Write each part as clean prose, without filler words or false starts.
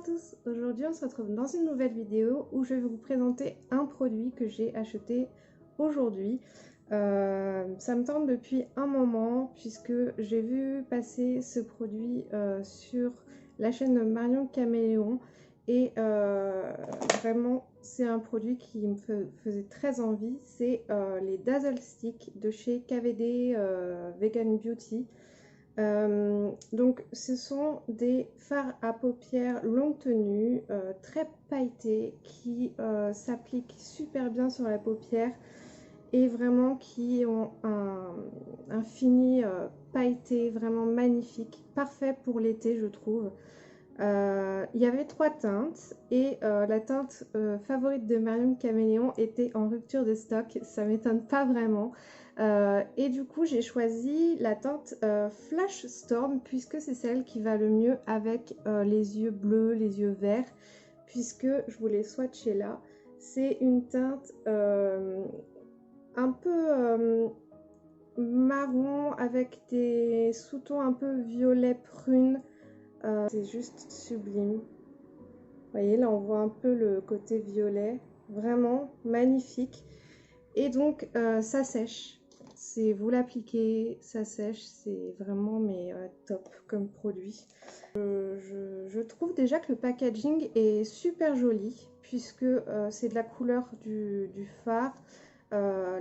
tous, aujourd'hui on se retrouve dans une nouvelle vidéo où je vais vous présenter un produit que j'ai acheté aujourd'hui. Ça me tente depuis un moment puisque j'ai vu passer ce produit sur la chaîne de Marion Caméléon et vraiment c'est un produit qui me faisait très envie. C'est les Dazzle Stick de chez KVD Vegan Beauty. Donc ce sont des fards à paupières longue tenue, très pailletés, qui s'appliquent super bien sur la paupière et vraiment qui ont un fini pailleté vraiment magnifique, parfait pour l'été je trouve. Il y avait 3 teintes et la teinte favorite de Marion Caméléon était en rupture de stock, ça m'étonne pas vraiment. Et du coup j'ai choisi la teinte Flash Storm puisque c'est celle qui va le mieux avec les yeux bleus, les yeux verts, puisque je vous l'ai swatché là. C'est une teinte un peu marron avec des sous-tons un peu violet prune. C'est juste sublime. Vous voyez là on voit un peu le côté violet, vraiment magnifique. Et donc ça sèche. Vous l'appliquez, ça sèche, c'est vraiment top comme produit. Je trouve déjà que le packaging est super joli puisque c'est de la couleur du phare.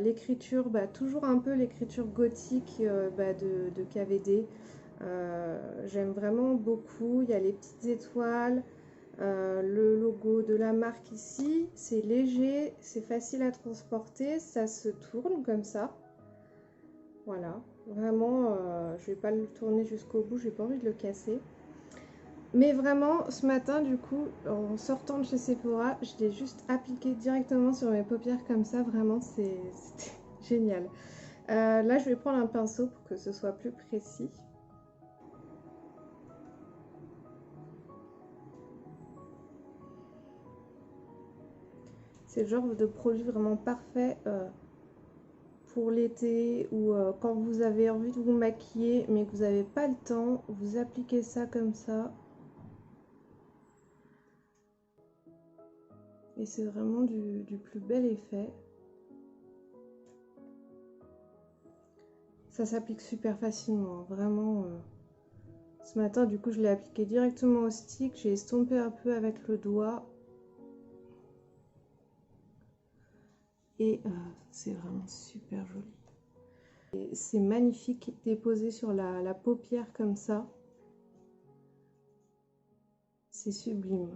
L'écriture, toujours un peu l'écriture gothique de KVD. J'aime vraiment beaucoup. Il y a les petites étoiles, le logo de la marque ici. C'est léger, c'est facile à transporter, ça se tourne comme ça. Voilà, vraiment, je vais pas le tourner jusqu'au bout, j'ai pas envie de le casser. Mais vraiment, ce matin, du coup, en sortant de chez Sephora, je l'ai juste appliqué directement sur mes paupières comme ça. Vraiment, c'était génial. Là, je vais prendre un pinceau pour que ce soit plus précis. C'est le genre de produit vraiment parfait pour l'été ou quand vous avez envie de vous maquiller mais que vous n'avez pas le temps, vous appliquez ça comme ça. Et c'est vraiment du plus bel effet. Ça s'applique super facilement, vraiment. Ce matin, du coup, je l'ai appliqué directement au stick. J'ai estompé un peu avec le doigt. Et c'est vraiment super joli. C'est magnifique déposé sur la paupière comme ça. C'est sublime.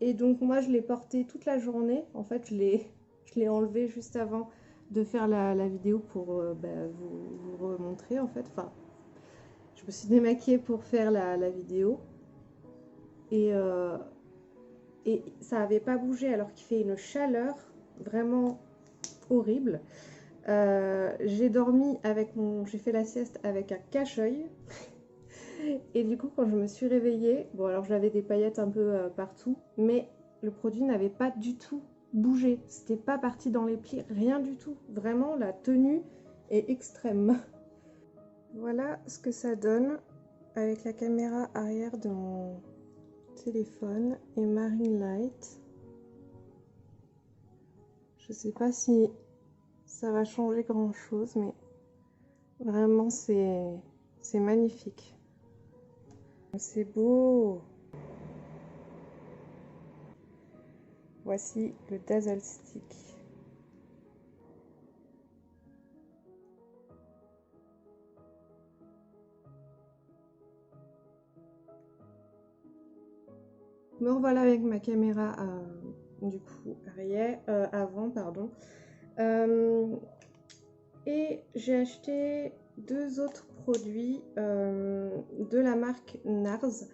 Et donc moi je l'ai porté toute la journée. En fait je l'ai enlevé juste avant de faire la vidéo pour vous remontrer en fait. Enfin, je me suis démaquillée pour faire la vidéo. Et ça n'avait pas bougé alors qu'il fait une chaleur vraiment horrible. J'ai dormi avec j'ai fait la sieste avec un cache-œil. Et du coup quand je me suis réveillée, bon alors j'avais des paillettes un peu partout, mais le produit n'avait pas du tout bougé, c'était pas parti dans les plis, rien du tout. Vraiment la tenue est extrême. Voilà ce que ça donne avec la caméra arrière de mon téléphone et Marine Light. Je sais pas si ça va changer grand chose, mais vraiment c'est magnifique. C'est beau. Voici le Dazzle Stick. Me revoilà avec ma caméra du coup arrière, avant pardon. Et j'ai acheté 2 autres produits de la marque NARS.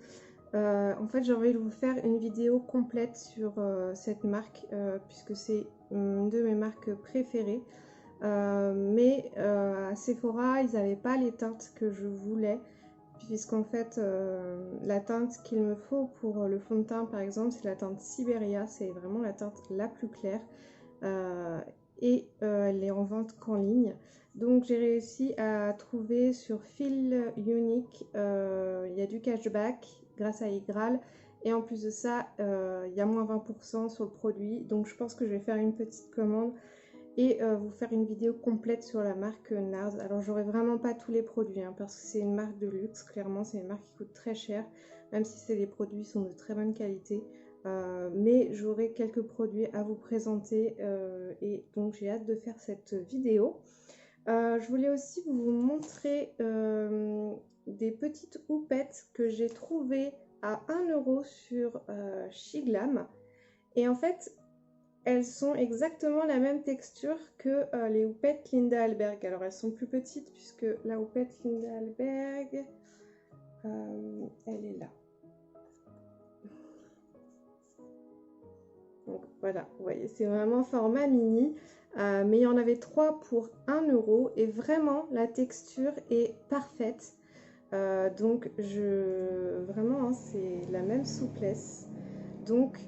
En fait j'ai envie de vous faire une vidéo complète sur cette marque puisque c'est une de mes marques préférées. Mais à Sephora ils n'avaient pas les teintes que je voulais, puisqu'en fait la teinte qu'il me faut pour le fond de teint par exemple c'est la teinte Siberia, c'est vraiment la teinte la plus claire et elle est en vente qu'en ligne. Donc j'ai réussi à trouver sur Feel Unique, il y a du cashback grâce à Igral. Et en plus de ça, il y a moins 20% sur le produit. Donc je pense que je vais faire une petite commande et vous faire une vidéo complète sur la marque NARS. Alors j'aurai vraiment pas tous les produits hein, parce que c'est une marque de luxe, clairement c'est une marque qui coûte très cher, même si les produits sont de très bonne qualité. Mais j'aurai quelques produits à vous présenter et donc j'ai hâte de faire cette vidéo. Je voulais aussi vous montrer des petites houppettes que j'ai trouvées à 1 € sur Shiglam. Et en fait, elles sont exactement la même texture que les houpettes Linda Alberg. Alors elles sont plus petites puisque la houppette Linda Alberg, elle est là. Donc voilà, vous voyez, c'est vraiment format mini. Mais il y en avait 3 pour 1 € et vraiment la texture est parfaite. Donc vraiment, hein, c'est la même souplesse. Donc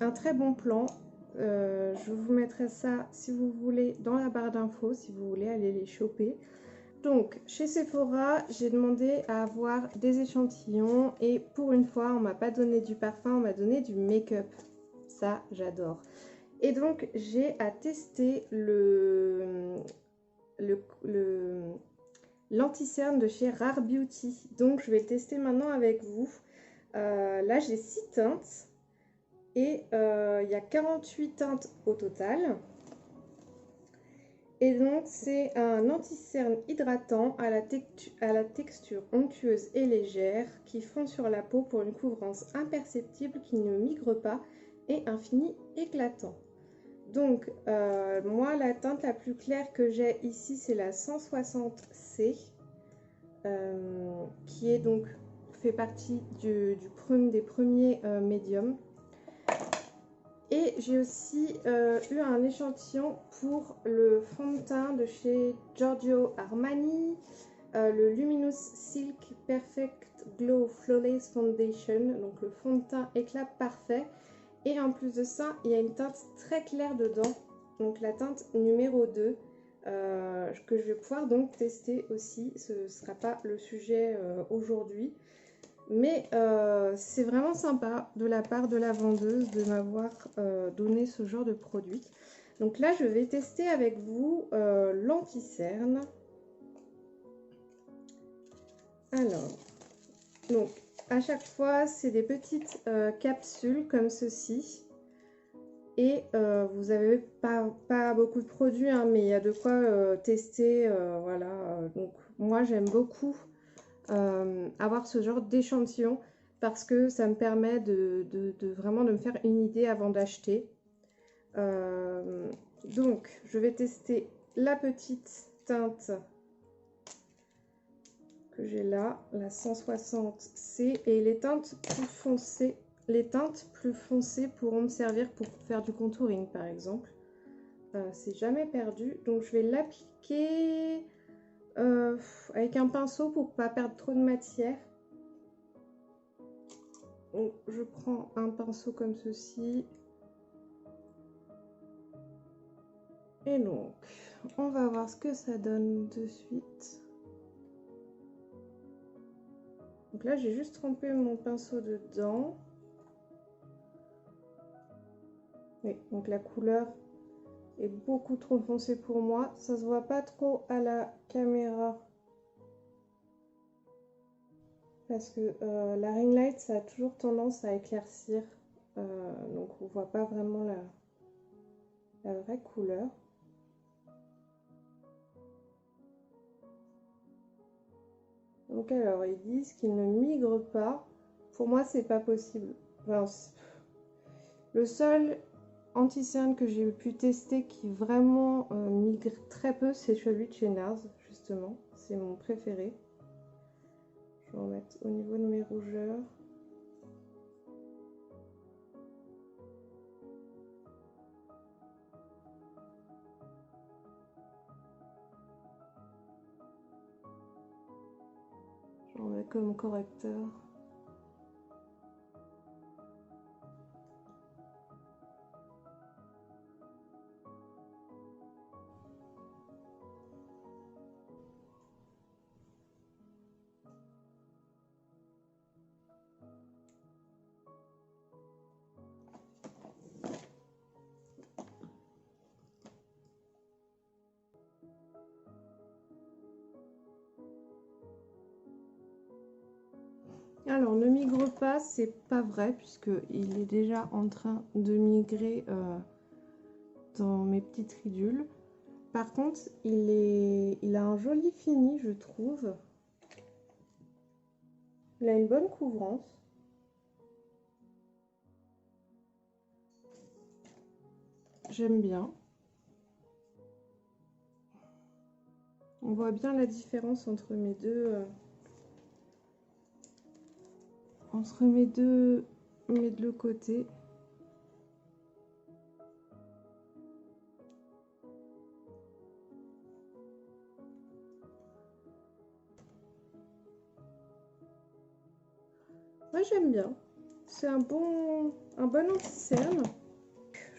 un très bon plan. Je vous mettrai ça si vous voulez dans la barre d'infos, si vous voulez aller les choper. Donc chez Sephora, j'ai demandé à avoir des échantillons et pour une fois, on m'a pas donné du parfum, on m'a donné du make-up. Ça, j'adore. Et donc j'ai à tester l'anti-cerne de chez Rare Beauty. Donc je vais le tester maintenant avec vous. Là j'ai 6 teintes. Et il y a 48 teintes au total. Et donc c'est un anti-cerne hydratant à la texture onctueuse et légère qui fond sur la peau pour une couvrance imperceptible qui ne migre pas et un fini éclatant. Donc moi la teinte la plus claire que j'ai ici c'est la 160C qui est donc fait partie des premiers médiums. Et j'ai aussi eu un échantillon pour le fond de teint de chez Giorgio Armani, le Luminous Silk Perfect Glow Flawless Foundation, donc le fond de teint éclat parfait. Et en plus de ça, il y a une teinte très claire dedans, donc la teinte numéro 2, que je vais pouvoir donc tester aussi. Ce ne sera pas le sujet aujourd'hui. Mais c'est vraiment sympa de la part de la vendeuse de m'avoir donné ce genre de produit. Donc là, je vais tester avec vous l'anti-cerne. Alors, donc à chaque fois, c'est des petites capsules comme ceci. Et vous n'avez pas beaucoup de produits, hein, mais il y a de quoi tester. Voilà. Donc moi, j'aime beaucoup avoir ce genre d'échantillon parce que ça me permet vraiment de me faire une idée avant d'acheter. Donc je vais tester la petite teinte que j'ai là, la 160C, et les teintes plus foncées pourront me servir pour faire du contouring par exemple. C'est jamais perdu, donc je vais l'appliquer avec un pinceau pour pas perdre trop de matière. Donc, je prends un pinceau comme ceci. Et donc, on va voir ce que ça donne de suite. Donc là, j'ai juste trempé mon pinceau dedans. Oui, donc la couleur est beaucoup trop foncée pour moi. Ça se voit pas trop à la caméra. Parce que la ring light, ça a toujours tendance à éclaircir. Donc on voit pas vraiment la vraie couleur. Donc alors, ils disent qu'ils ne migrent pas. Pour moi, c'est pas possible. Enfin, le seul anti-cerne que j'ai pu tester qui vraiment migre très peu, c'est celui de chez NARS, justement. C'est mon préféré. Je vais en mettre au niveau de mes rougeurs. J'en mets comme correcteur. Alors, ne migre pas, c'est pas vrai, puisqu'il est déjà en train de migrer dans mes petites ridules. Par contre, il a un joli fini, je trouve. Il a une bonne couvrance. J'aime bien. On voit bien la différence entre mes deux côtés. Moi j'aime bien. C'est un bon anti-cerne.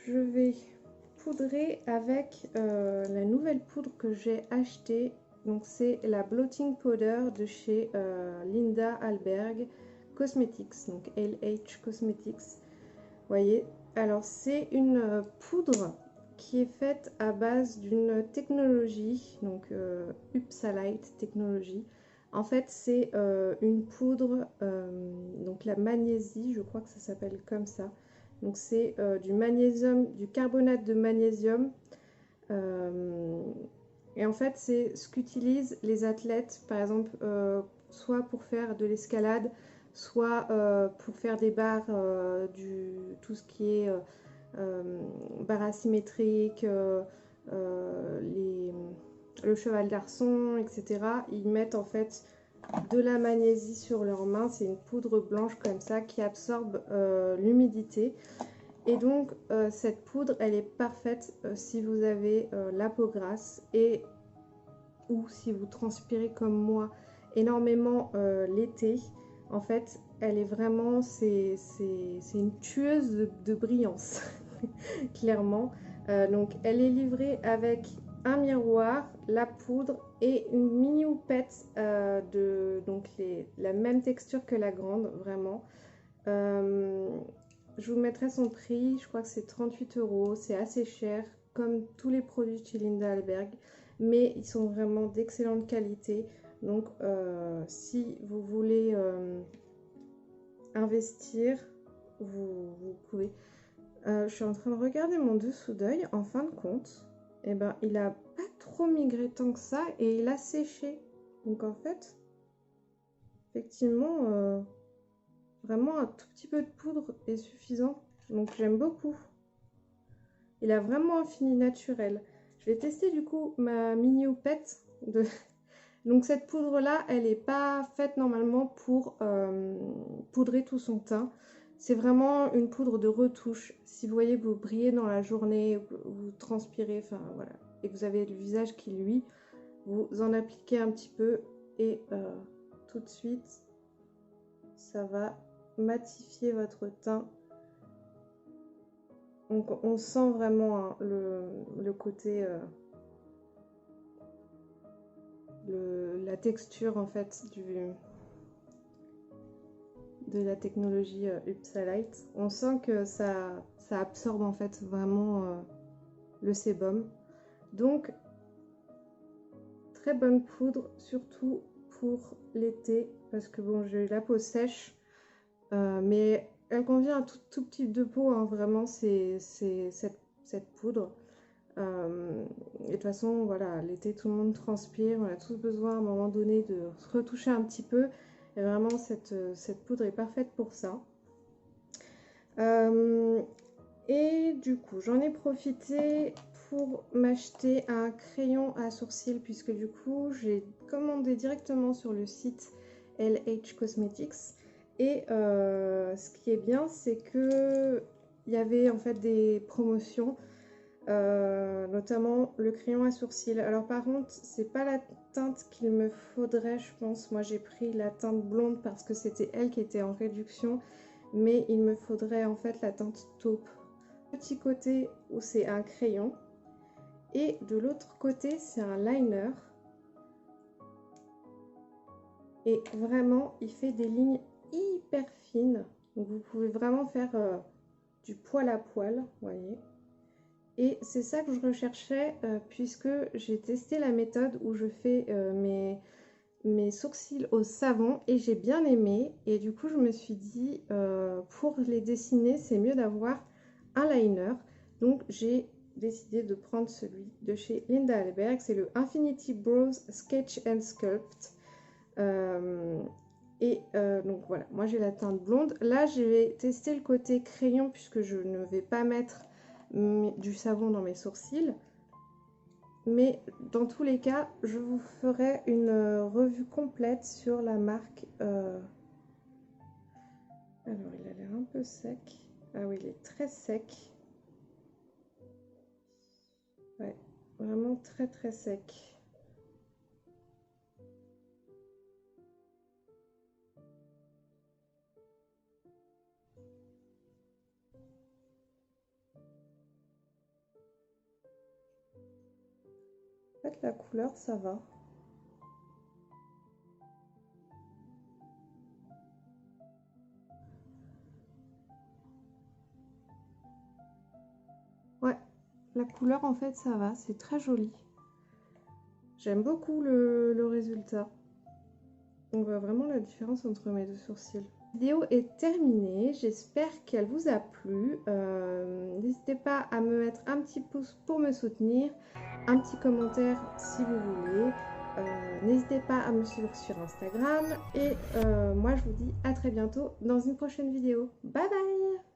Je vais poudrer avec la nouvelle poudre que j'ai achetée. Donc c'est la Blotting Powder de chez Linda Alberg Cosmetics, donc LH Cosmetics. Vous voyez, alors c'est une poudre qui est faite à base d'une technologie, donc Upsalite Technology. En fait, c'est une poudre, donc la magnésie, je crois que ça s'appelle comme ça. Donc c'est du magnésium, du carbonate de magnésium. Et en fait, c'est ce qu'utilisent les athlètes, par exemple, soit pour faire de l'escalade, soit pour faire des barres, tout ce qui est barres asymétriques, le cheval d'arçon, etc. Ils mettent en fait de la magnésie sur leurs mains. C'est une poudre blanche comme ça qui absorbe l'humidité. Et donc cette poudre, elle est parfaite si vous avez la peau grasse et ou si vous transpirez comme moi énormément l'été. En fait, elle est vraiment, c'est une tueuse de brillance, clairement. Donc elle est livrée avec un miroir, la poudre et une mini houppette donc la même texture que la grande, vraiment. Je vous mettrai son prix, je crois que c'est 38 €, c'est assez cher, comme tous les produits chez Linda Alberg, mais ils sont vraiment d'excellente qualité. Donc si vous voulez investir, vous pouvez. Je suis en train de regarder mon dessous d'œil, en fin de compte, et ben, il a pas trop migré tant que ça et il a séché. Donc en fait, effectivement, vraiment un tout petit peu de poudre est suffisant. Donc j'aime beaucoup. Il a vraiment un fini naturel. Je vais tester du coup ma mini houppette. Donc cette poudre là, elle n'est pas faite normalement pour poudrer tout son teint. C'est vraiment une poudre de retouche. Si vous voyez que vous brillez dans la journée, vous transpirez, enfin voilà, et que vous avez le visage qui luit, vous en appliquez un petit peu et tout de suite, ça va matifier votre teint. Donc on sent vraiment hein, le côté, la texture en fait de la technologie Upsalite. On sent que ça absorbe en fait vraiment le sébum. Donc très bonne poudre, surtout pour l'été, parce que bon, j'ai la peau sèche, mais elle convient à tout type de peau, hein, vraiment, c'est cette poudre. Et de toute façon, voilà, l'été, tout le monde transpire, on a tous besoin à un moment donné de se retoucher un petit peu. Et vraiment, cette poudre est parfaite pour ça. Et du coup, j'en ai profité pour m'acheter un crayon à sourcils, puisque du coup, j'ai commandé directement sur le site LH Cosmetics. Et ce qui est bien, c'est que il y avait en fait des promotions, notamment le crayon à sourcils. Alors par contre, c'est pas la teinte qu'il me faudrait, je pense. Moi, j'ai pris la teinte blonde parce que c'était elle qui était en réduction, mais il me faudrait en fait la teinte taupe. Petit côté où c'est un crayon et de l'autre côté c'est un liner. Et vraiment, il fait des lignes hyper fines. Donc vous pouvez vraiment faire du poil à poil, vous voyez. Et c'est ça que je recherchais puisque j'ai testé la méthode où je fais mes sourcils au savon et j'ai bien aimé. Et du coup, je me suis dit, pour les dessiner, c'est mieux d'avoir un liner. Donc, j'ai décidé de prendre celui de chez Linda Alberg. C'est le Infinity Brows Sketch and Sculpt. Donc voilà, moi j'ai la teinte blonde. Là, je vais tester le côté crayon puisque je ne vais pas mettre du savon dans mes sourcils. Mais dans tous les cas, je vous ferai une revue complète sur la marque. Alors, il a l'air un peu sec. Ah oui, il est très sec. Ouais, vraiment très très sec. En fait, la couleur, ça va. Ouais, la couleur, en fait, ça va. C'est très joli. J'aime beaucoup le résultat. On voit vraiment la différence entre mes deux sourcils. La vidéo est terminée, j'espère qu'elle vous a plu. N'hésitez pas à me mettre un petit pouce pour me soutenir, un petit commentaire si vous voulez. N'hésitez pas à me suivre sur Instagram et moi je vous dis à très bientôt dans une prochaine vidéo. Bye bye!